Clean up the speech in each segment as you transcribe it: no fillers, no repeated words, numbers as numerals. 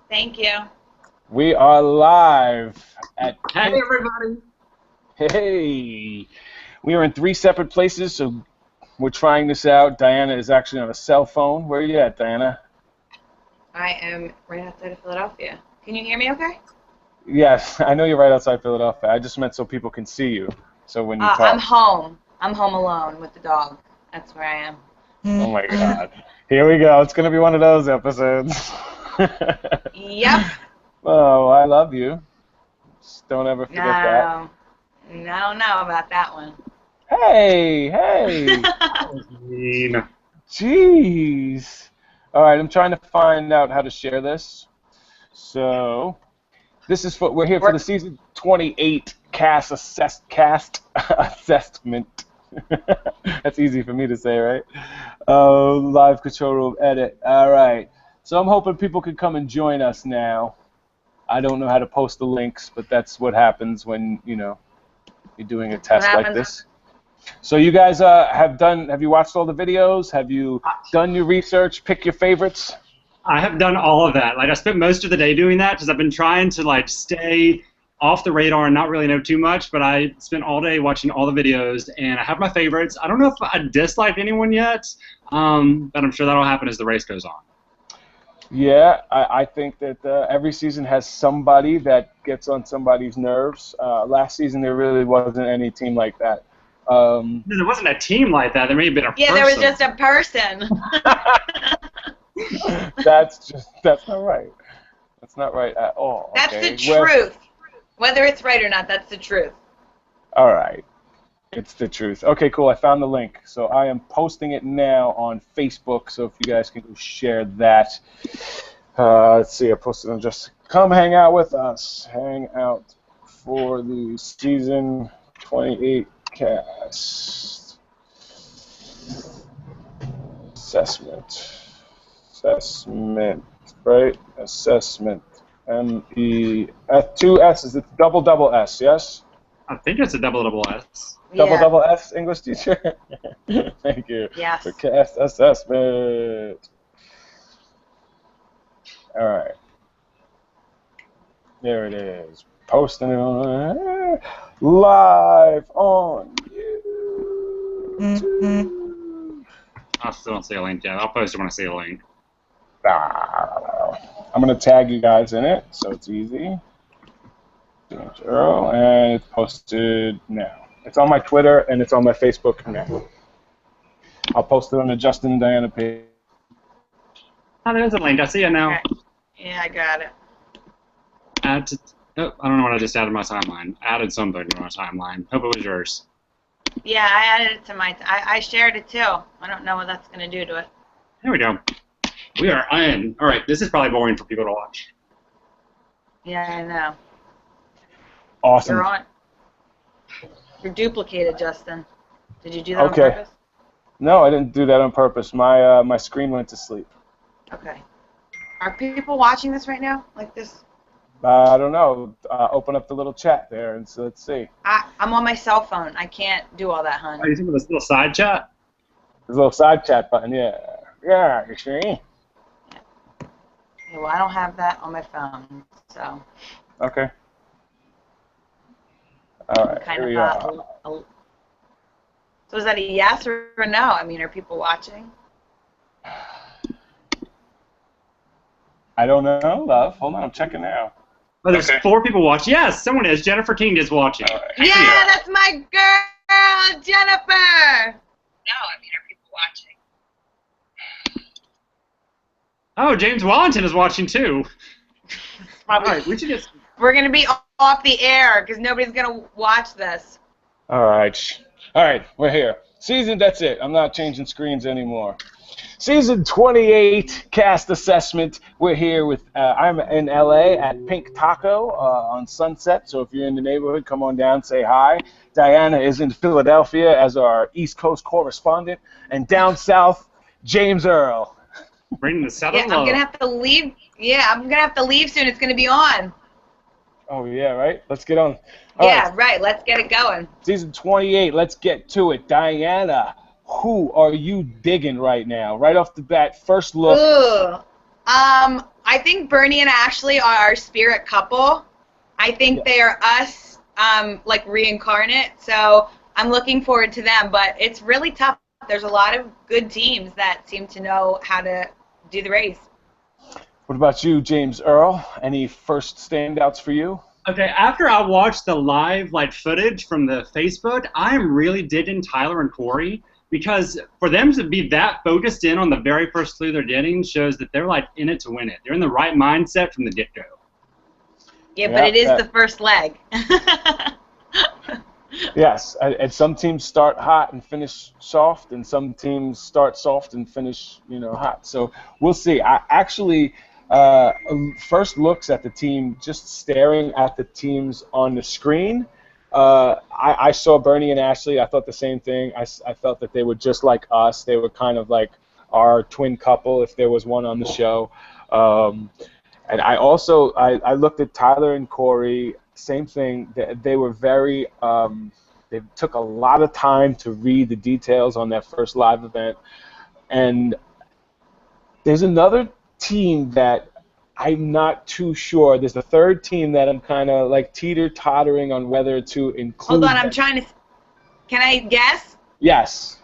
Thank you. We are live at Hey, everybody. Hey. We are in 3 separate places, so we're trying this out. Diana is actually on a cell phone. Where are you at, Diana? I am right outside of Philadelphia. Can you hear me okay? Yes, I know you're right outside Philadelphia. I just meant so people can see you. So when you talk. I'm home. I'm home alone with the dog. That's where I am. Oh my God. Here we go. It's going to be one of those episodes. Yep. Oh, I love you. Just don't ever forget that. No, I don't know about that one. Hey. Mean. Jeez. All right, I'm trying to find out how to share this. So, we're here for the season 28 cast assessment. That's easy for me to say, right? Live control room edit. All right. So I'm hoping people can come and join us now. I don't know how to post the links, but that's what happens when, you're doing a test like this. So you guys have you watched all the videos? Have you done your research, pick your favorites? I have done all of that. Like, I spent most of the day doing that because I've been trying to, like, stay off the radar and not really know too much, but I spent all day watching all the videos, and I have my favorites. I don't know if I disliked anyone yet, but I'm sure that'll happen as the race goes on. Yeah, I think that every season has somebody that gets on somebody's nerves. Last season, there really wasn't any team like that. There wasn't a team like that. There may have been a person. Yeah, there was just a person. That's not right. That's not right at all. That's okay? the truth. Whether it's right or not, that's the truth. All right. It's the truth. Okay, cool. I found the link. So I am posting it now on Facebook, so if you guys can go share that. Let's see. I posted on just come hang out with us. Hang out for the season 28 cast. Assessment, right? Assessment. Two S's. It's double S, yes? I think it's a double S. Double S, English teacher? Thank you. Yes. For cast assessment. All right. There it is. Posting it on live on YouTube. I still don't see a link yet. I'll post it when I see a link. I'm going to tag you guys in it, so it's easy. And it's posted now. It's on my Twitter, and it's on my Facebook now. I'll post it on the Justin and Diana page. Oh, there's a link. I see it now. Okay. Yeah, I got it. Add to... Oh, I don't know what I just added to my timeline. Added something to my timeline. Hope it was yours. Yeah, I added it to my... I shared it, too. I don't know what that's going to do to it. There we go. We are in. All right, this is probably boring for people to watch. Yeah, I know. Awesome. You're on. You're duplicated, Justin. Did you do that on purpose? No, I didn't do that on purpose. My screen went to sleep. Okay. Are people watching this right now? Like this? I don't know. Open up the little chat there, and so let's see. I'm on my cell phone. I can't do all that, hon. Are you seeing this little side chat? There's a little side chat button, yeah. Yeah, you see? Yeah, well, I don't have that on my phone, so. Okay. All right, Kind here we of are. So is that a yes or a no? I mean, are people watching? I don't know, love. Hold on, I'm checking now. Oh, there's 4 people watching. Yes, someone is. Jennifer King is watching. All right. Yeah, that's my girl, Jennifer! No, I mean, are people watching? Oh, James Wallington is watching too. All right, we should just... We're going to be off the air because nobody's going to watch this. All right, we're here. That's it. I'm not changing screens anymore. Season 28 cast assessment. We're here with, I'm in LA at Pink Taco on Sunset, so if you're in the neighborhood, come on down, say hi. Diana is in Philadelphia as our East Coast correspondent, and down south, James Earl. Bring the Southern I'm going to have to leave. Yeah, I'm going to have to leave soon. It's going to be on. Oh, yeah, right? Let's get on. All right. Let's get it going. Season 28, let's get to it. Diana, who are you digging right now? Right off the bat, first look. Ooh. I I think Bernie and Ashley are our spirit couple. I think they are us, like reincarnate. So I'm looking forward to them. But it's really tough. There's a lot of good teams that seem to know how to do the race. What about you, James Earl? Any first standouts for you? Okay, after I watched the live footage from the Facebook, I am really digging Tyler and Corey because for them to be that focused in on the very first clue they're getting shows that they're in it to win it. They're in the right mindset from the get-go. Yeah, but it is the first leg. Yes, and some teams start hot and finish soft, and some teams start soft and finish, hot. So we'll see. I actually first looks at the team, just staring at the teams on the screen. I saw Bernie and Ashley. I thought the same thing. I felt that they were just like us. They were kind of like our twin couple, if there was one on the show. And I also I looked at Tyler and Corey. Same thing. They were very. They took a lot of time to read the details on that first live event. And there's another team that I'm not too sure. There's a third team that I'm kind of teeter-tottering on whether to include. Hold on, I'm trying to. Can I guess? Yes.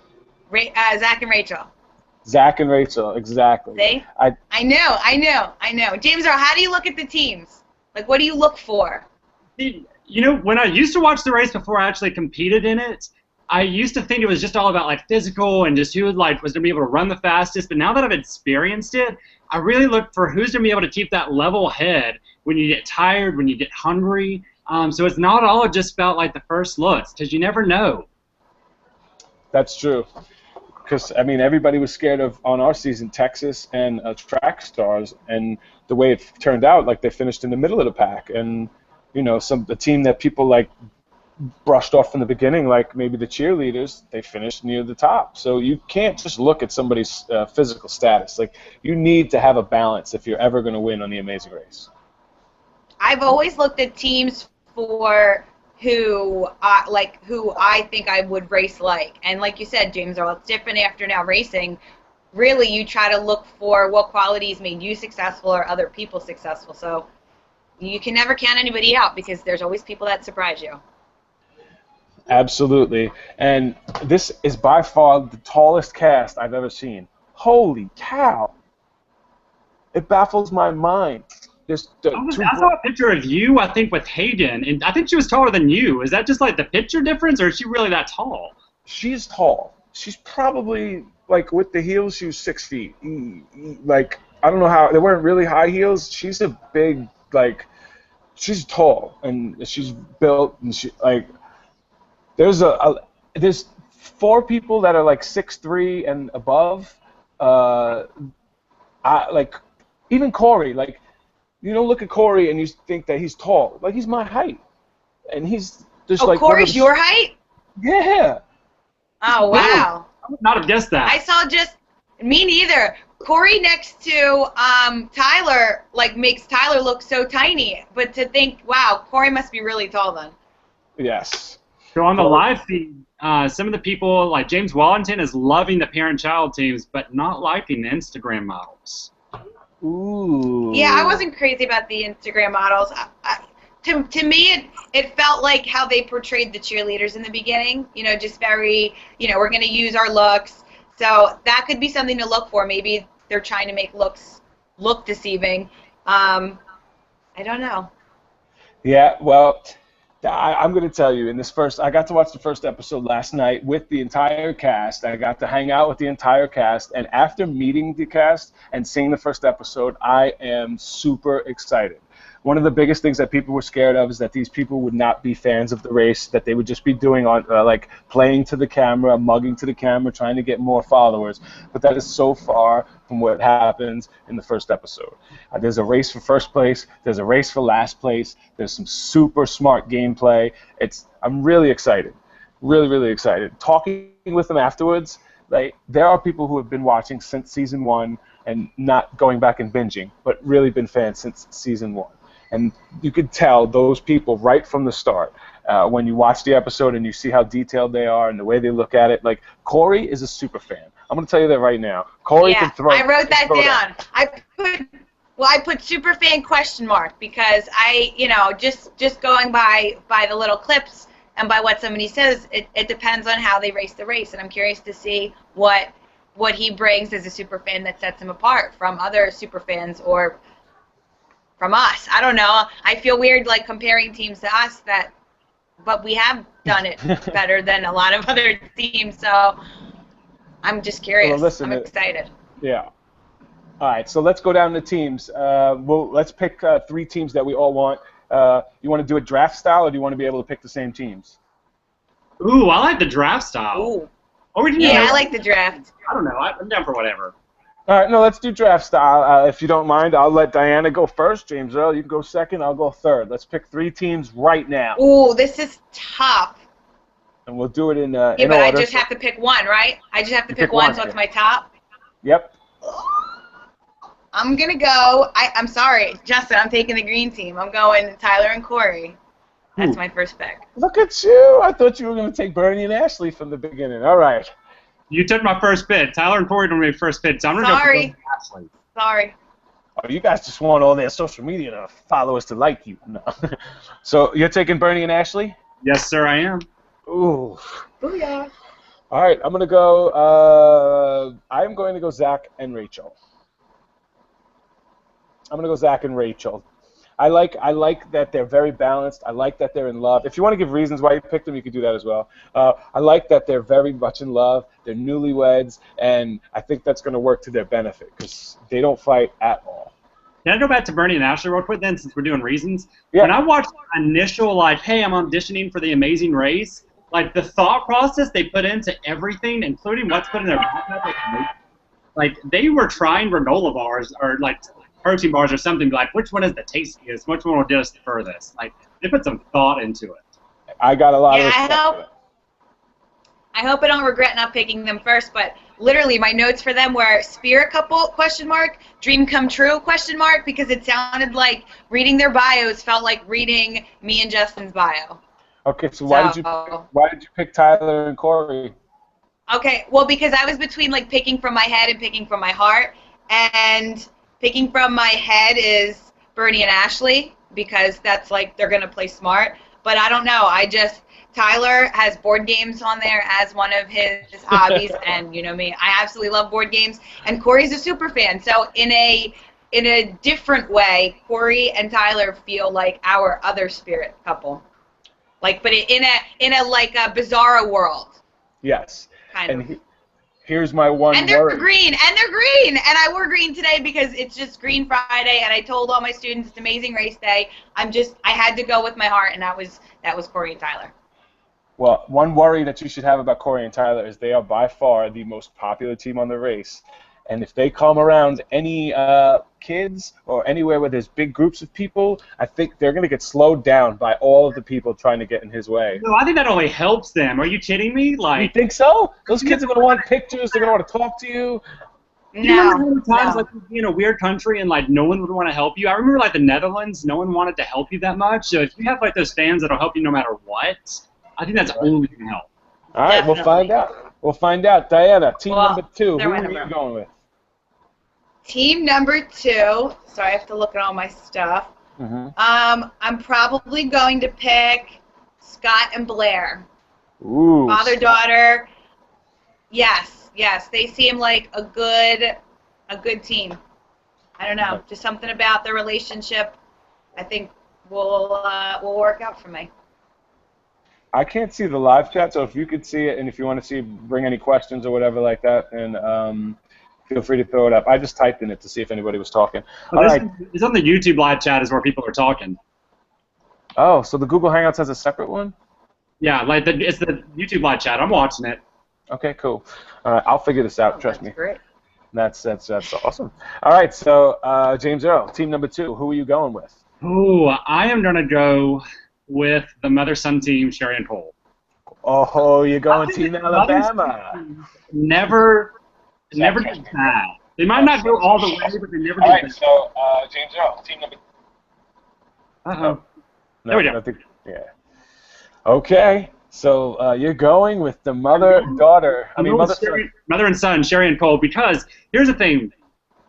Zach and Rachel. Zach and Rachel, exactly. See? I know. James Earl, how do you look at the teams? What do you look for? When I used to watch the race before I actually competed in it, I used to think it was just all about physical and just who was going to be able to run the fastest. But now that I've experienced it, I really look for who's going to be able to keep that level head when you get tired, when you get hungry. So it's not all just about the first looks, because you never know. That's true. Because everybody was scared of on our season Texas and Track Stars, and the way it turned out, they finished in the middle of the pack, and the team that people brushed off from the beginning, maybe the cheerleaders, they finished near the top. So you can't just look at somebody's physical status. You need to have a balance if you're ever going to win on the Amazing Race. I've always looked at teams for who I think I would race like. And like you said, James Earl, it's different after now racing. Really, you try to look for what qualities made you successful or other people successful. So you can never count anybody out because there's always people that surprise you. Absolutely. And this is by far the tallest cast I've ever seen. Holy cow. It baffles my mind. I saw a picture of you, I think, with Hayden, and I think she was taller than you. Is that just the picture difference, or is she really that tall? She's tall. She's probably, with the heels, she was 6 feet. I don't know how, they weren't really high heels. She's a big, she's tall, and she's built, and she, there's 4 people that are 6'3" and above. Even Corey, you don't look at Corey and you think that he's tall. He's my height, and he's just Corey's your height? Yeah. Oh wow. I would not have guessed that. I saw me neither. Corey next to Tyler makes Tyler look so tiny, but to think, wow, Corey must be really tall then. Yes. So on the live feed, some of the people, James Wallington, is loving the parent-child teams, but not liking the Instagram models. Ooh. Yeah, I wasn't crazy about the Instagram models. To me, it felt like how they portrayed the cheerleaders in the beginning. Just very, we're going to use our looks. So that could be something to look for. Maybe they're trying to make looks look deceiving. I don't know. Yeah, well, I'm going to tell you, I got to watch the first episode last night with the entire cast. I got to hang out with the entire cast, and after meeting the cast and seeing the first episode, I am super excited. One of the biggest things that people were scared of is that these people would not be fans of the race, that they would just be doing on playing to the camera, mugging to the camera, trying to get more followers. But that is so far from what happens in the first episode. There's a race for first place. There's a race for last place. There's some super smart gameplay. I'm really excited, really, really excited. Talking with them afterwards, there are people who have been watching since season 1 and not going back and binging, but really been fans since season 1. And you could tell those people right from the start when you watch the episode and you see how detailed they are and the way they look at it. Corey is a super fan. I'm going to tell you that right now. Corey can throw. I wrote that down. I put Well, I put super fan question mark because just going by the little clips and by what somebody says, it depends on how they race the race, and I'm curious to see what he brings as a super fan that sets him apart from other super fans or from us. I don't know. I feel weird like comparing teams to us but we have done it better than a lot of other teams, so I'm just curious. Well, listen, I'm excited. Yeah. All right, so let's go down to teams. Let's pick 3 teams that we all want. You want to do it draft style, or do you want to be able to pick the same teams? Ooh, I like the draft style. Ooh. Or we can Yeah, I like the draft. I don't know. I'm down for whatever. All right, no, let's do draft style. If you don't mind, I'll let Diana go first. James Earl, you can go second. I'll go third. Let's pick 3 teams right now. Ooh, this is tough. And we'll do it in Yeah, in but order. I just have to pick one, right? I just have to pick one, so it's my top. Yep. I'm going to go, I'm sorry, Justin, I'm taking the green team. I'm going Tyler and Corey. That's my first pick. Look at you. I thought you were going to take Bernie and Ashley from the beginning. All right. You took my first pick. Tyler and Corey don't make first pick, so I'm going to go for Ashley. Sorry. Oh, you guys just want all their social media to followers to like you. No. So you're taking Bernie and Ashley? Yes, sir, I am. Ooh. Booyah. All right, I'm going to go Zach and Rachel. I'm going to go Zach and Rachel. I like that they're very balanced. I like that they're in love. If you want to give reasons why you picked them, you could do that as well. I like that they're very much in love. They're newlyweds, and I think that's going to work to their benefit because they don't fight at all. Can I go back to Bernie and Ashley real quick then, since we're doing reasons? Yeah. When I watched initial, like, hey, I'm auditioning for The Amazing Race, like, the thought process they put into everything, including what's put in their backpack, like, they were trying granola bars or, like, protein bars or something, like, which one is the tastiest? Which one will get us the furthest? Like, they put some thought into it. I got a lot of respect for it. I hope I don't regret not picking them first, but literally my notes for them were spirit couple, ? Dream come true, ? Because it sounded like reading their bios felt like reading me and Justin's bio. Okay, so why did you pick Tyler and Corey? Okay, well, because I was between like picking from my head and picking from my heart, and picking from my head is Bernie and Ashley because that's like they're gonna play smart. But I don't know. Tyler has board games on there as one of his hobbies, and you know me, I absolutely love board games. And Corey's a super fan, so in a different way, Corey and Tyler feel like our other spirit couple, like, but in a like a bizarro world. Yes. Kind of. Here's my one and they're worry. green, and I wore green today because it's just Green Friday, and I told all my students it's Amazing Race Day. I had to go with my heart, and that was Corey and Tyler. Well, one worry that you should have about Corey and Tyler is they are by far the most popular team on the race. And if they come around any kids or anywhere where there's big groups of people, I think they're going to get slowed down by all of the people trying to get in his way. No, I think that only helps them. Are you kidding me? Like, you think so? Those kids are going to want pictures. They're going to want to talk to you. Do you remember how many times like you'd be in a weird country and like no one would want to help you? I remember like the Netherlands, no one wanted to help you that much. So if you have like those fans that'll help you no matter what, I think that's only going to help. All right, Definitely. we'll find out. We'll find out. Diana, team number 2. Who are winner. you going with? Team number 2. Sorry, I have to look at all my stuff. Mm-hmm. I'm probably going to pick Scott and Blair. Ooh. Father-daughter. Yes, they seem like a good team. I don't know, just something about their relationship. I think will work out for me. I can't see the live chat, so if you could see it, and if you want to bring any questions or whatever like that, and feel free to throw it up. I just typed in it to see if anybody was talking. All right. It's on the YouTube live chat is where people are talking. Oh, so the Google Hangouts has a separate one? Yeah, like it's the YouTube live chat. I'm watching it. Okay, cool. I'll figure this out. Trust me. Great. That's awesome. All right, so James Earl, team number 2. Who are you going with? Oh, I am gonna go with the mother-son team, Sherry and Cole. Oh, you're going Team Alabama. Never do bad. They might not go all the way, but they never do All right, bad. so James Earl, team number. Uh-oh. There we go. Yeah. Okay, so you're going with the mother and son. Mother and son, Sherry and Cole, because here's the thing.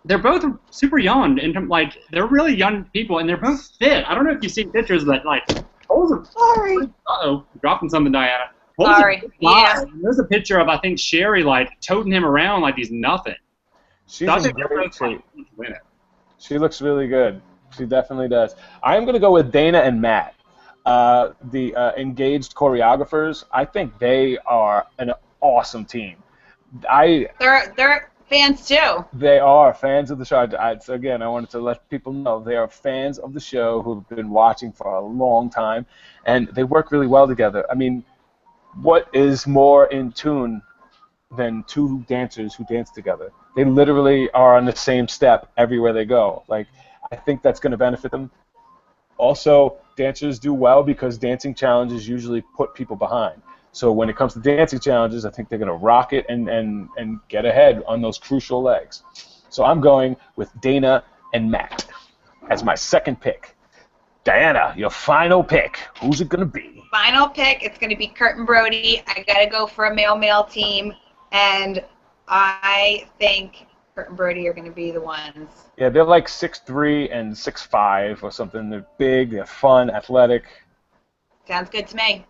they're both super young, and like they're really young people, and they're both fit. I don't know if you've seen pictures, but like, Sorry. uh-oh, dropping something, Diana. Sorry. Yeah. There's a picture of I think Sherry like toting him around like he's nothing. She's So I in think they're great both shape. like win it. She looks really good. She definitely does. I am going to go with Dana and Matt, the engaged choreographers. I think they are an awesome team. I They're fans too. They are fans of the show. So again, I wanted to let people know they are fans of the show who've been watching for a long time, and they work really well together. I mean, what is more in tune than two dancers who dance together? They literally are on the same step everywhere they go. Like, I think that's going to benefit them. Also, dancers do well because dancing challenges usually put people behind. So when it comes to dancing challenges, I think they're going to rock it and get ahead on those crucial legs. So I'm going with Dana and Matt as my second pick. Diana, your final pick. Who's it going to be? Final pick, it's going to be Kurt and Brody. I got to go for a male-male team, and I think Kurt and Brody are going to be the ones. Yeah, they're like 6'3" and 6'5" or something. They're big, they're fun, athletic. Sounds good to me.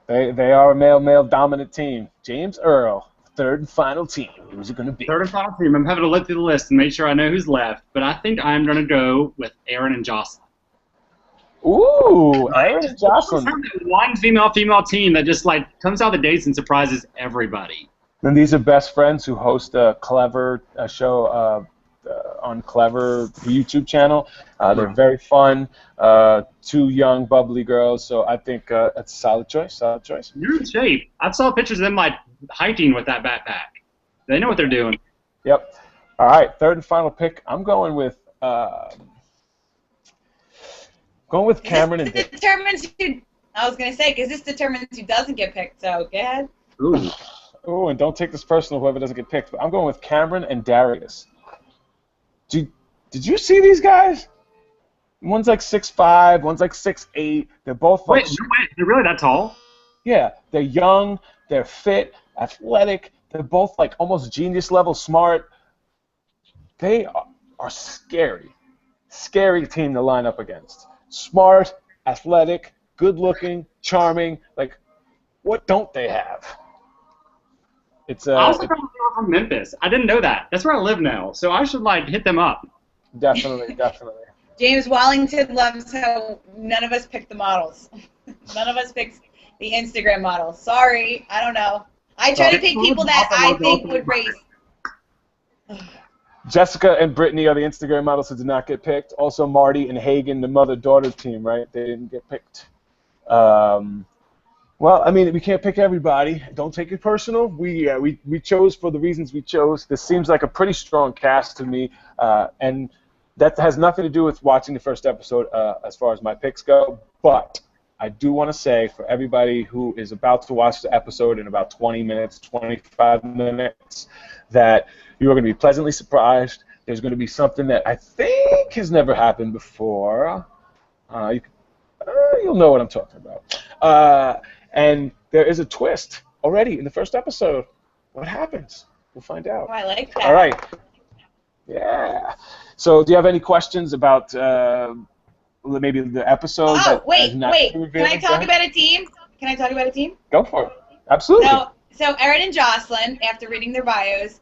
They are a male dominant team. James Earl, third and final team. Who's it going to be? Third and final team. I'm having to look through the list and make sure I know who's left, but I think I'm going to go with Aaron and Jocelyn. Ooh, Aaron and Jocelyn. One female team that just like comes out of the gates and surprises everybody. And these are best friends who host a Clever show on Clever YouTube channel. They're very fun. Two young, bubbly girls. So I think that's a solid choice. Solid choice. You're in shape. I saw pictures of them like hiking with that backpack. They know what they're doing. Yep. All right, third and final pick. I'm going with Cameron and Dick. Determines who. I was gonna say because this determines who doesn't get picked. So go ahead. Ooh. Oh, and don't take this personal, whoever doesn't get picked. But I'm going with Cameron and Darius. Did you see these guys? One's like 6'5", one's like 6'8". They're both like. Wait, they're really that tall? Yeah, they're young, they're fit, athletic. They're both like almost genius level smart. They are scary. Scary team to line up against. Smart, athletic, good looking, charming. Like, what don't they have? It's I also thought they were from Memphis. I didn't know that. That's where I live now, so I should like hit them up. definitely. James Wellington loves how none of us picked the models. None of us picked the Instagram models. Sorry, I don't know. I try to pick people that I think would race. Jessica and Brittany are the Instagram models who did not get picked. Also, Marty and Hagen, the mother-daughter team, right? They didn't get picked. Well, I mean, we can't pick everybody. Don't take it personal. We chose for the reasons we chose. This seems like a pretty strong cast to me, and that has nothing to do with watching the first episode as far as my picks go. But I do want to say for everybody who is about to watch the episode in about 20 minutes, 25 minutes, that you are going to be pleasantly surprised. There's going to be something that I think has never happened before. You'll know what I'm talking about. And there is a twist already in the first episode. What happens? We'll find out. Oh, I like that. All right. Yeah. So do you have any questions about maybe the episode? Oh, wait. Can I talk about a team? Go for it. Absolutely. So Erin and Jocelyn, after reading their bios,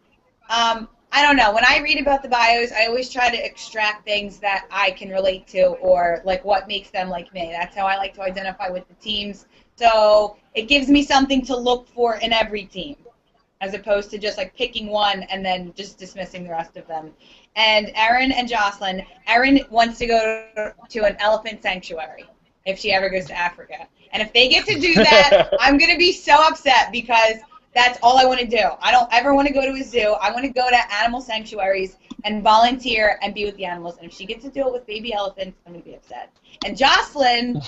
I don't know. When I read about the bios, I always try to extract things that I can relate to or like what makes them like me. That's how I like to identify with the teams. So it gives me something to look for in every team, as opposed to just like picking one and then just dismissing the rest of them. And Erin and Jocelyn, Erin wants to go to an elephant sanctuary if she ever goes to Africa. And if they get to do that, I'm going to be so upset because that's all I want to do. I don't ever want to go to a zoo. I want to go to animal sanctuaries and volunteer and be with the animals. And if she gets to do it with baby elephants, I'm going to be upset. And Jocelyn,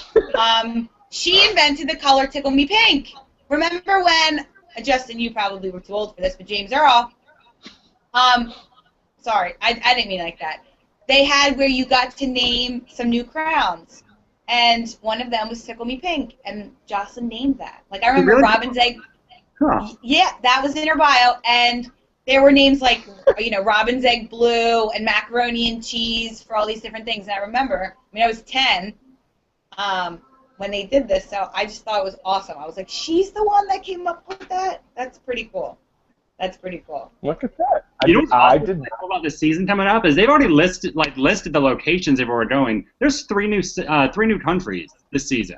she invented the color Tickle Me Pink. Remember when, Justin, you probably were too old for this, but James Earl, sorry, I didn't mean like that. They had where you got to name some new crowns. And one of them was Tickle Me Pink. And Jocelyn named that. Like, I remember Really? Robin's Egg. Huh. Yeah, that was in her bio. And there were names like, Robin's Egg Blue and macaroni and cheese for all these different things. And I remember, I was 10 when they did this, so I just thought it was awesome. I was like, she's the one that came up with that? That's pretty cool. That's pretty cool. Look at that. You know what's awesome about this season coming up is they've already listed the locations they were going. There's three new countries this season.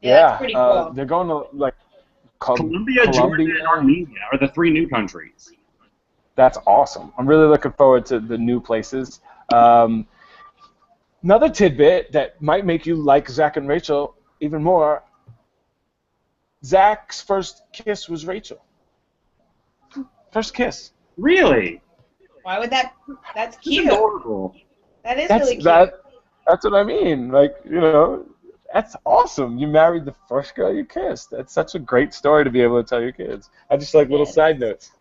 Yeah, that's pretty cool. They're going to like Colombia, Georgia, and Armenia are the three new countries. That's awesome. I'm really looking forward to the new places. Another tidbit that might make you like Zach and Rachel even more. Zach's first kiss was Rachel. First kiss. Really? Why would that? That's cute. That's adorable. That is really cute. That's what I mean. Like, that's awesome. You married the first girl you kissed. That's such a great story to be able to tell your kids. I just like little side notes.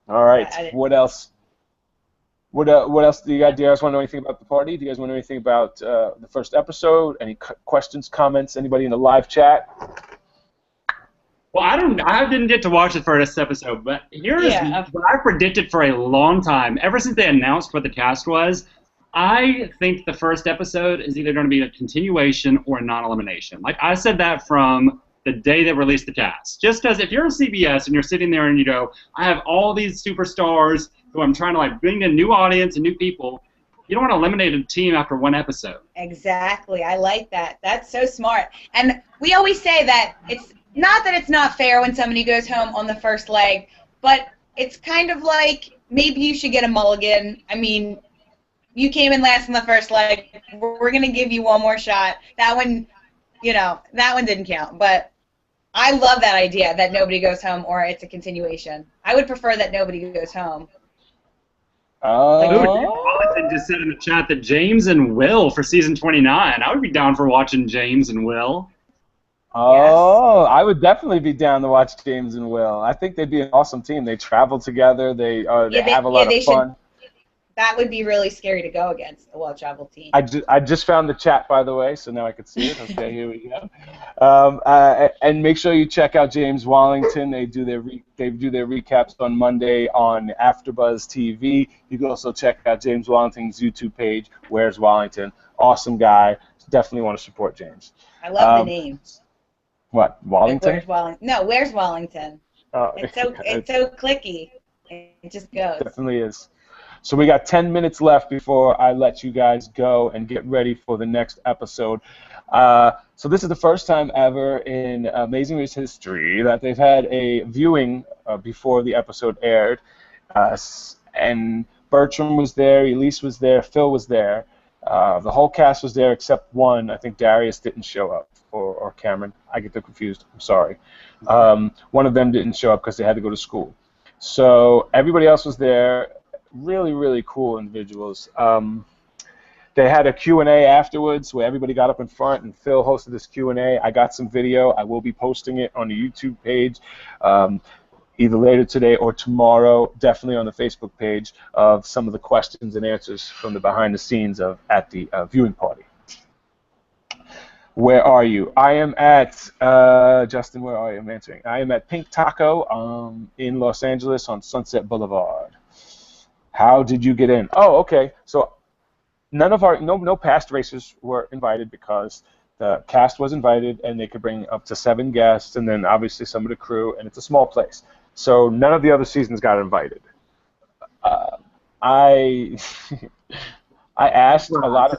All right. What else? What else do you guys want to know anything about the party? Do you guys want to know anything about the first episode? Any questions, comments? Anybody in the live chat? Well, I didn't get to watch the first episode, but here's what I predicted for a long time. Ever since they announced what the cast was, I think the first episode is either going to be a continuation or a non-elimination. Like, I said that from the day they released the cast. Just because if you're on CBS and you're sitting there and you go, I have all these superstars who I'm trying to bring a new audience and new people, you don't want to eliminate a team after one episode. Exactly. I like that. That's so smart. And we always say that it's not that it's not fair when somebody goes home on the first leg, but it's kind of like maybe you should get a mulligan. I mean, you came in last in the first leg. We're going to give you one more shot. That one, that one didn't count. But I love that idea that nobody goes home or it's a continuation. I would prefer that nobody goes home. James just said in the chat that James and Will for season 29. I would be down for watching James and Will. Oh, yes. I would definitely be down to watch James and Will. I think they'd be an awesome team. They travel together. They have a lot of fun. That would be really scary to go against a well-traveled team. I just found the chat, by the way, so now I can see it. Okay, here we go. And make sure you check out James Wallington. They do their recaps on Monday on AfterBuzz TV. You can also check out James Wallington's YouTube page. Where's Wallington? Awesome guy. Definitely want to support James. I love the name. What, Wallington? Where's Wallington? No, where's Wallington? Oh, it's so clicky. It just goes. Definitely is. So we got 10 minutes left before I let you guys go and get ready for the next episode. So this is the first time ever in Amazing Race history that they've had a viewing before the episode aired. And Bertram was there, Elise was there, Phil was there. The whole cast was there except one. I think Darius didn't show up, or Cameron. I get them confused. I'm sorry. One of them didn't show up because they had to go to school. So everybody else was there. Really, really cool individuals. They had a Q&A afterwards where everybody got up in front and Phil hosted this Q&A. I got some video. I will be posting it on the YouTube page either later today or tomorrow, definitely on the Facebook page, of some of the questions and answers from the behind the scenes at the viewing party. Where are you? I am at, Justin, where are you? I'm answering. I am at Pink Taco in Los Angeles on Sunset Boulevard. How did you get in? Oh, okay. So none of no past racers were invited because the cast was invited and they could bring up to 7 guests and then obviously some of the crew, and it's a small place. So none of the other seasons got invited. I asked a lot of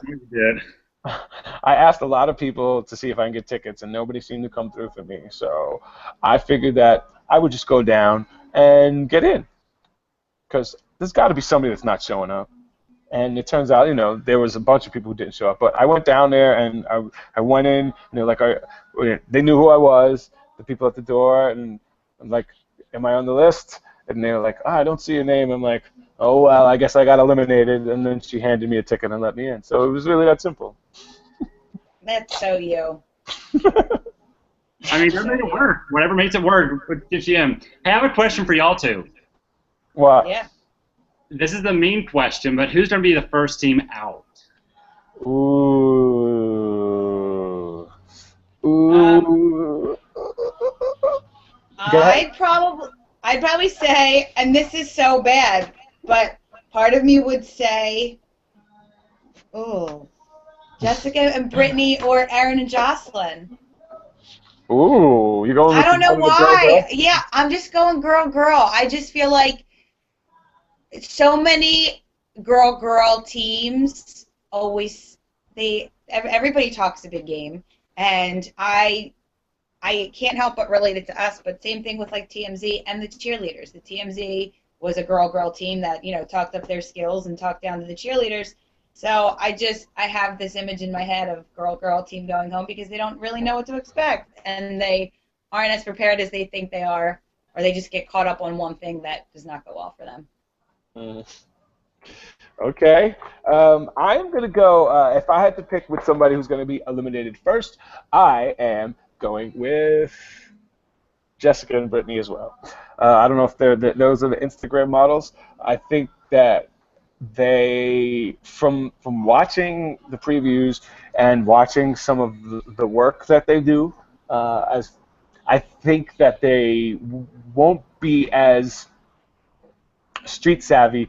people to see if I can get tickets, and nobody seemed to come through for me. So I figured that I would just go down and get in, because there's got to be somebody that's not showing up. And it turns out, there was a bunch of people who didn't show up. But I went down there and I went in, and they're like, they knew who I was, the people at the door, and I'm like, am I on the list? And they were like, I don't see your name. I'm like, oh, well, I guess I got eliminated. And then she handed me a ticket and let me in. So it was really that simple. That's so you. I mean, doesn't make it work. Whatever makes it work gets you in. I have a question for y'all two. What? Yeah. This is the mean question, but who's going to be the first team out? Ooh. I'd I'd probably say, and this is so bad, but part of me would say, oh, Jessica and Brittany or Aaron and Jocelyn. Ooh, you're going I with don't know one of the girl why. girl? Yeah, I'm just going girl, girl. I just feel like so many girl, girl teams always everybody talks a big game, and I can't help but relate it to us. But same thing with like TMZ and the cheerleaders. The TMZ was a girl, girl team that talked up their skills and talked down to the cheerleaders. So I have this image in my head of girl, girl team going home because they don't really know what to expect, and they aren't as prepared as they think they are, or they just get caught up on one thing that does not go well for them. Mm. Okay. I'm going to go, if I had to pick with somebody who's going to be eliminated first, I am going with Jessica and Brittany as well. I don't know if those are the Instagram models. I think that they, from watching the previews and watching some of the work that they do, as I think that they won't be as street savvy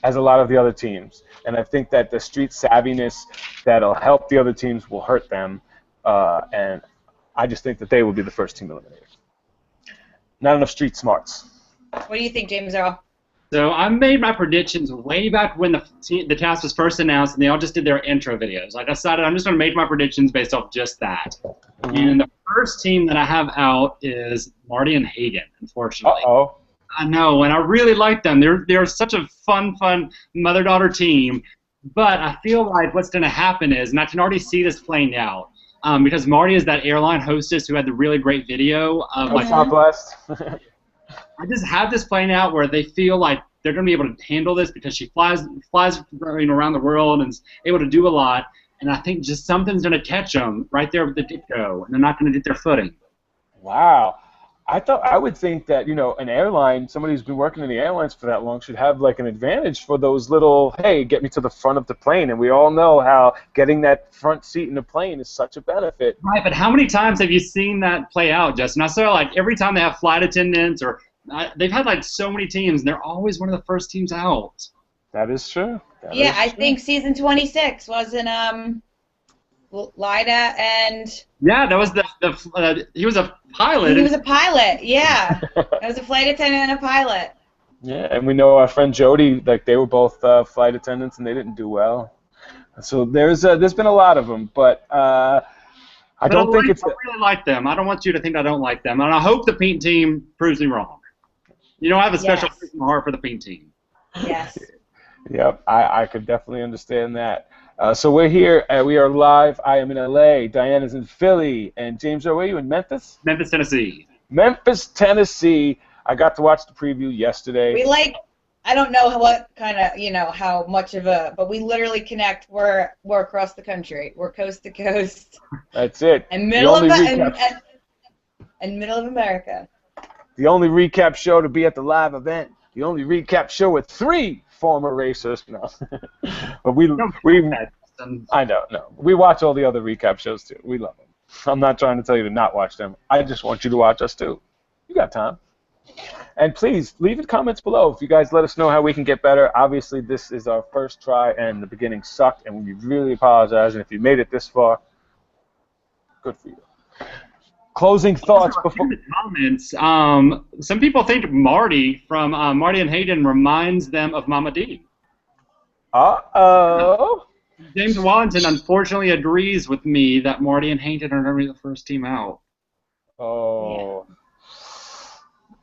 as a lot of the other teams. And I think that the street savviness that'll help the other teams will hurt them. And I just think that they will be the first team eliminated. Not enough street smarts. What do you think, James Earl? So I made my predictions way back when the cast was first announced, and they all just did their intro videos. I decided I'm just going to make my predictions based off just that. Mm-hmm. And the first team that I have out is Marty and Hagen, unfortunately. Uh-oh. I know, and I really like them. They're such a fun mother-daughter team. But I feel like what's going to happen is, and I can already see this playing out, because Marty is that airline hostess who had the really great video of like. Southwest. I just have this playing out where they feel like they're going to be able to handle this because she flies around the world and is able to do a lot. And I think just something's going to catch them right there with the get-go, and they're not going to get their footing. Wow. I would think that, an airline, somebody who's been working in the airlines for that long should have like an advantage for those little, hey, get me to the front of the plane. And we all know how getting that front seat in the plane is such a benefit. Right, but how many times have you seen that play out, Justin? I saw like every time they have flight attendants or they've had like so many teams, and they're always one of the first teams out. That is true. I think season 26 wasn't Lida and yeah, that was he was a pilot. He was a pilot, yeah. It was a flight attendant and a pilot. Yeah, and we know our friend Jody, like they were both flight attendants and they didn't do well. So there's been a lot of them, but I really like them. I don't want you to think I don't like them, and I hope the pink team proves me wrong. I have a special place in my heart for the pink team. Yes. Yep, I could definitely understand that. So we're here. We are live. I am in LA. Diana's in Philly. And James, where are you? In Memphis? Memphis, Tennessee. Memphis, Tennessee. I got to watch the preview yesterday. I don't know what kind of, how much of but we literally connect. We're across the country. We're coast to coast. That's it. And middle of America. The only recap show to be at the live event. The only recap show with 3 former racers. No. But I know, no. We watch all the other recap shows too. We love them. I'm not trying to tell you to not watch them. I just want you to watch us too. You got time. And please, leave in comments below if you guys let us know how we can get better. Obviously, this is our first try, and the beginning sucked, and we really apologize. And if you made it this far, good for you. Closing thoughts before the comments. Some people think Marty from Marty and Hayden reminds them of Mama D. Uh-oh. James Wallington unfortunately agrees with me that Marty and Hayden are going to be the first team out. Oh.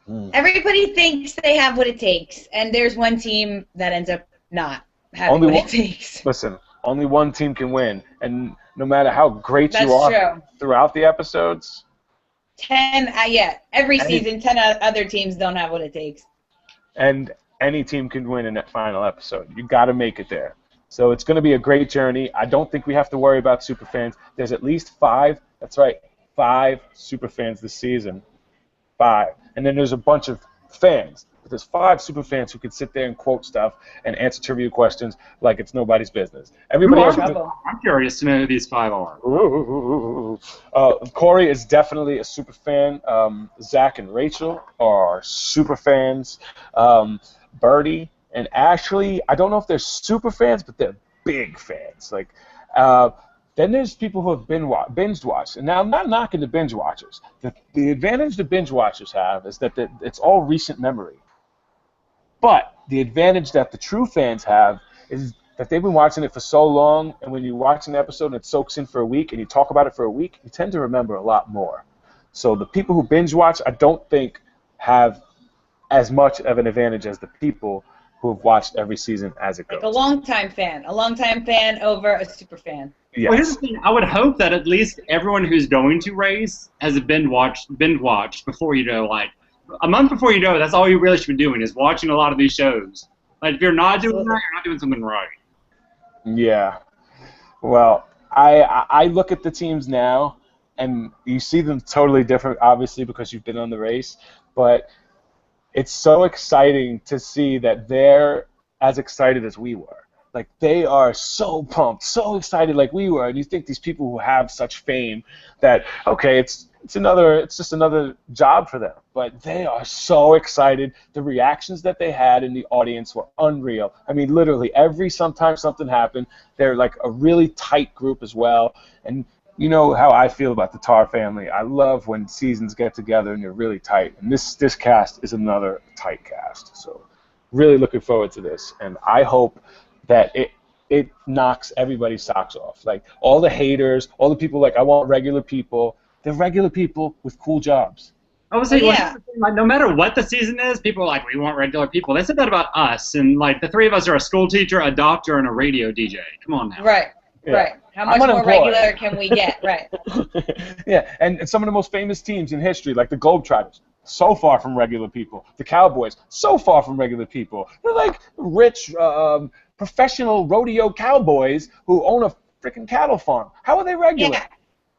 Yeah. Everybody thinks they have what it takes, and there's one team that ends up not having what it takes. Listen, only one team can win, and no matter how great you are true. Throughout the episodes. 10, every season, 10 other teams don't have what it takes. And any team can win in that final episode. You got to make it there. So it's going to be a great journey. I don't think we have to worry about superfans. There's at least 5. That's right, 5 superfans this season. 5. And then there's a bunch of fans. but there's 5 super fans who can sit there and quote stuff and answer trivia questions like it's nobody's business. Everybody else. I'm curious to know who these 5 are. Corey is definitely a super fan. Zach and Rachel are super fans. Birdie and Ashley, I don't know if they're super fans, but they're big fans. Like, then there's people who have binge watched, and now I'm not knocking the binge watchers. The advantage the binge watchers have is that it's all recent memory. But the advantage that the true fans have is that they've been watching it for so long, and when you watch an episode and it soaks in for a week, and you talk about it for a week, you tend to remember a lot more. So the people who binge watch, I don't think have as much of an advantage as the people who have watched every season as it goes. Like a longtime fan over a super fan. Yes. Well, here's the thing. I would hope that at least everyone who's going to race has a binge watched before you go. Like a month before you go, that's all you really should be doing is watching a lot of these shows. Like if you're not doing that, you're not doing something right. Yeah. Well, I look at the teams now, and you see them totally different, obviously, because you've been on the race. But it's so exciting to see that they're as excited as we were. Like, they are so pumped, so excited like we were. And you think these people who have such fame that, okay, it's just another job for them. But they are so excited. The reactions that they had in the audience were unreal. I mean, literally, sometimes something happened. They're like a really tight group as well. And you know how I feel about the Tar family. I love when seasons get together and they're really tight. And this cast is another tight cast. So really looking forward to this. And I hope that it knocks everybody's socks off. Like, all the haters, all the people like, I want regular people. They're regular people with cool jobs. I was saying, like, no matter what the season is, people are like, we want regular people. They said that about us. And, like, the 3 of us are a school teacher, a doctor, and a radio DJ. Come on now. Right. Yeah. Right. How much more regular can we get? Right. Yeah, and some of the most famous teams in history, like the Globetrotters, so far from regular people. The Cowboys, so far from regular people. They're like rich, professional rodeo cowboys who own a freaking cattle farm. How are they regular? Yeah.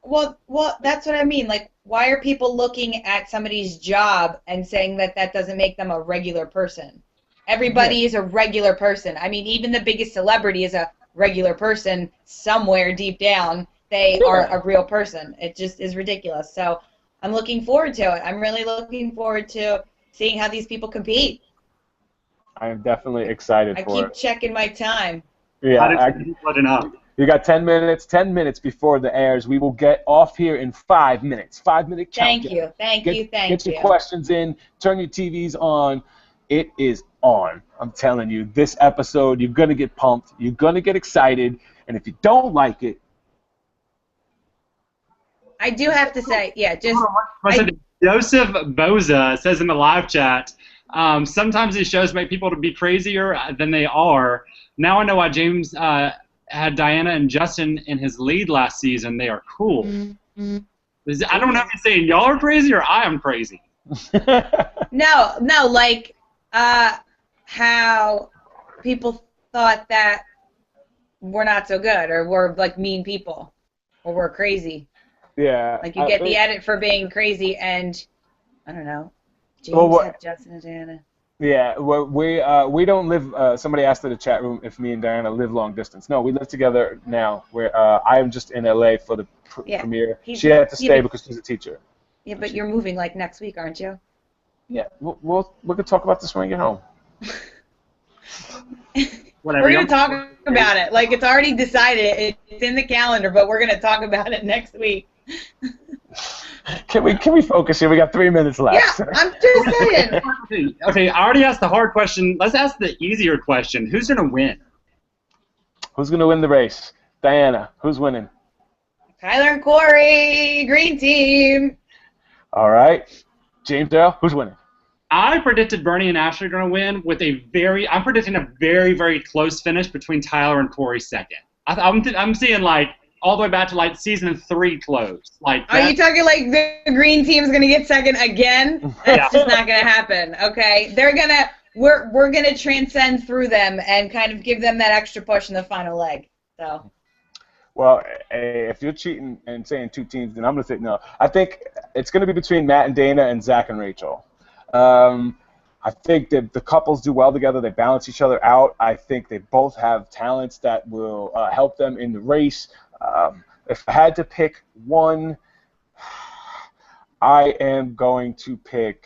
Well, that's what I mean. Like, why are people looking at somebody's job and saying that doesn't make them a regular person? Everybody is a regular person. I mean, even the biggest celebrity is a regular person somewhere deep down. They are a real person. It just is ridiculous. So I'm looking forward to it. I'm really looking forward to seeing how these people compete. I am definitely excited for it. I keep checking my time. Yeah, you got 10 minutes. 10 minutes before the airs. We will get off here in 5 minutes. 5-minute countdown. Thank you. Get your questions in. Turn your TVs on. It is on. I'm telling you, this episode, you're going to get pumped. You're going to get excited. And if you don't like it... I do have to say, Joseph Boza says in the live chat, sometimes these shows make people to be crazier than they are. Now I know why James had Diana and Justin in his lead last season. They are cool. Mm-hmm. I don't know if he's saying y'all are crazy or I am crazy. No, like how people thought that we're not so good or we're like mean people or we're crazy. Yeah. Like you get the edit for being crazy and I don't know. James had Justin and Diana. Yeah, well, we don't live. Somebody asked in the chat room if me and Diana live long distance. No, we live together now. Where I am just in LA for the premiere. She had to stay because she's a teacher. Yeah, but you're moving like next week, aren't you? Yeah, we can talk about this when we get home. We're gonna talk about it. Like it's already decided. It's in the calendar, but we're gonna talk about it next week. Can we focus here? We got 3 minutes left. Yeah, I'm just saying. Okay, I already asked the hard question. Let's ask the easier question. Who's going to win? Who's going to win the race? Diana, who's winning? Tyler and Corey, green team. All right. James Darrell, who's winning? I predicted Bernie and Ashley are going to win with I'm predicting a very, very close finish between Tyler and Corey second. I'm seeing like all the way back to like season 3 close. Like, are you talking like the green team's gonna get second again? That's just not gonna happen. Okay, we're gonna transcend through them and kind of give them that extra push in the final leg. So. Well, if you're cheating and saying 2 teams, then I'm gonna say no. I think it's gonna be between Matt and Dana and Zach and Rachel. I think that the couples do well together. They balance each other out. I think they both have talents that will help them in the race. If I had to pick one, I am going to pick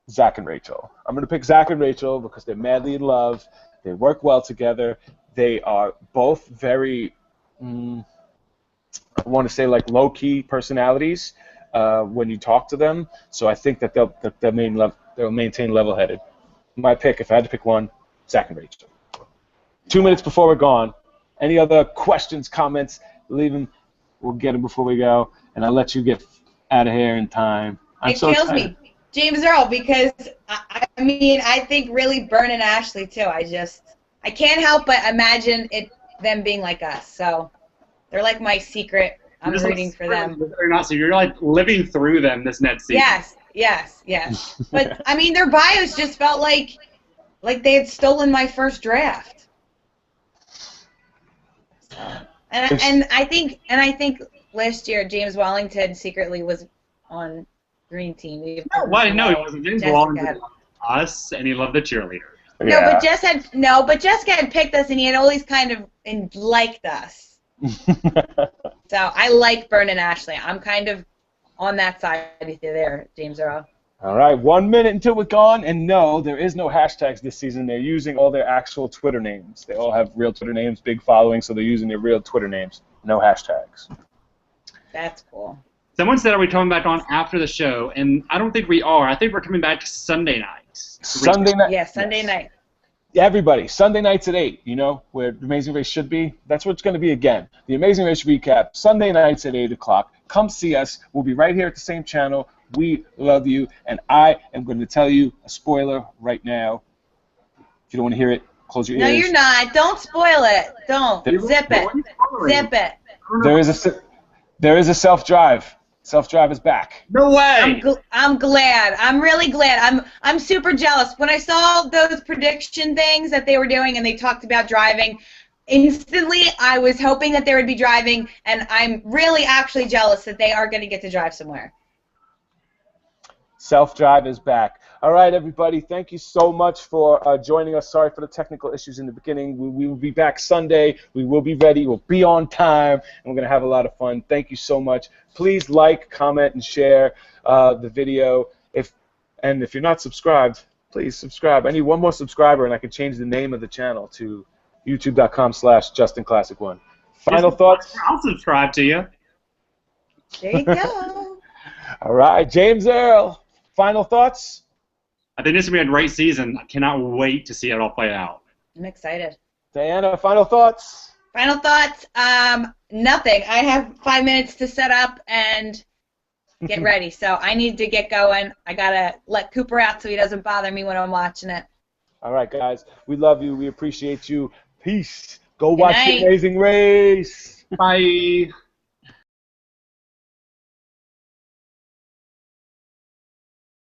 Zach and Rachel. I'm going to pick Zach and Rachel because they're madly in love. They work well together. They are both very, I want to say, like low-key personalities when you talk to them. So I think that they'll maintain level-headed. My pick, if I had to pick one, Zach and Rachel. 2 minutes before we're gone. Any other questions, comments? Leave them. We'll get them before we go, and I'll let you get out of here in time. It kills me, James Earl, because I mean, I think really Bern and Ashley too. I can't help but imagine them being like us. So they're like my secret. I'm rooting for them. They're not, so you're like living through them this next season. Yes. But I mean, their bios just felt like they had stolen my first draft. And I think last year James Wellington secretly was on Green Team. Why? No, he wasn't. James Wellington loved us, and he loved the cheerleader. Yeah. But Jessica had picked us, and he had always kind of liked us. So I like Bern and Ashley. I'm kind of on that side with you there, James Earl. All right, 1 minute until we're gone, and no, there is no hashtags this season. They're using all their actual Twitter names. They all have real Twitter names, big following, so they're using their real Twitter names. No hashtags. That's cool. Someone said, are we coming back on after the show? And I don't think we are. I think we're coming back Sunday night. Sunday night? Yeah, Sunday night. Yeah, everybody, Sunday nights at 8, where The Amazing Race should be. That's what it's going to be again. The Amazing Race recap, Sunday nights at 8 o'clock. Come see us. We'll be right here at the same channel. We love you, and I am going to tell you a spoiler right now. If you don't want to hear it, close your ears. No, you're not. Don't spoil it. Don't. Zip it. Zip it. There is a self-drive. Self-drive is back. No way. I'm glad. I'm really glad. I'm super jealous. When I saw those prediction things that they were doing and they talked about driving, instantly I was hoping that they would be driving, and I'm really actually jealous that they are going to get to drive somewhere. Self-drive is back. All right, everybody, thank you so much for joining us. Sorry for the technical issues in the beginning. We will be back Sunday. We will be ready. We'll be on time, and we're going to have a lot of fun. Thank you so much. Please like, comment, and share the video. If you're not subscribed, please subscribe. I need one more subscriber, and I can change the name of the channel to youtube.com/JustinClassic1. Final thoughts? I'll subscribe to you. There you go. All right, James Earl. Final thoughts? I think this is going to be a great season. I cannot wait to see it all play out. I'm excited. Diana, final thoughts? Final thoughts? Nothing. I have 5 minutes to set up and get ready, so I need to get going. I got to let Cooper out so he doesn't bother me when I'm watching it. All right, guys. We love you. We appreciate you. Peace. Go watch The Amazing Race. Bye.